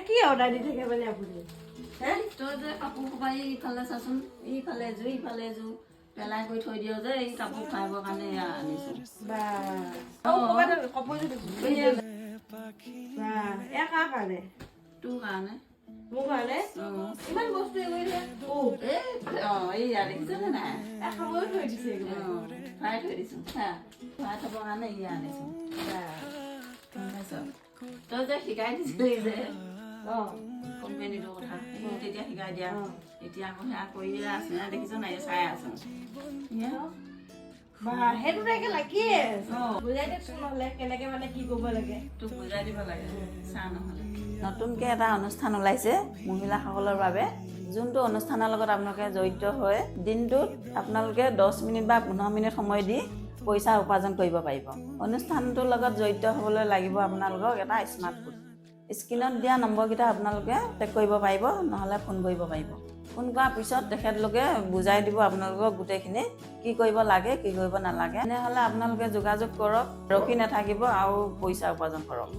কি অৰ্ডাৰ দি থাকে মানে আপুনি তই যে কাপোৰ সোপা ইফালে চাচোন ইফালে এযোৰ ইফালে এযোৰ পেলাই কৰি থৈ দিয় যে এই কাপোৰ খুৱাবৰ কাৰণে এয়া আনিছো বা কাপোৰযোৰ বা এয়া কাৰ কাৰণে তোৰ কাৰণে মোৰ কাৰণে ইমান বস্তু এইয়া দেখিছনে নাই খাবও থৈ দিছে খুৱাই থৈ দিছো খুৱাই থবৰ কাৰণে ইয়া আনিছো তই যে শিকাই দিছিলি যে কোম্পানীটোৰ কথা তেতিয়া শিকাই দিয়া এতিয়া আকৌ সেয়া কৰিয়ে আছে দেখিছ নাই চাই আছো সেইটো লাগিয়ে বুজাই দিয়কচোন নহ'লে কেনেকে মানে কি কৰিব লাগে তোক বুজাই দিব লাগে চা নহ'লে নতুনকৈ এটা অনুষ্ঠান ওলাইছে মহিলাসকলৰ বাবে যোনটো অনুষ্ঠানৰ লগত আপোনালোকে জড়িত হৈ দিনটোত আপোনালোকে 10 মিনিট বা 15 মিনিট সময় দি পইচা উপাৰ্জন কৰিব পাৰিব অনুষ্ঠানটোৰ লগত জড়িত হ'বলৈ লাগিব আপোনালোকক এটা স্মাৰ্টফোন স্ক্ৰীনত দিয়া নম্বৰকেইটা আপোনালোকে টেগ কৰিব পাৰিব নহ'লে ফোন কৰিব পাৰিব ফোন কৰাৰ পিছত তেখেতলোকে বুজাই দিব আপোনালোকক গোটেইখিনি কি কৰিব লাগে কি কৰিব নালাগে এনেহ'লে আপোনালোকে যোগাযোগ কৰক ৰখি নাথাকিব আৰু পইচা উপাৰ্জন কৰক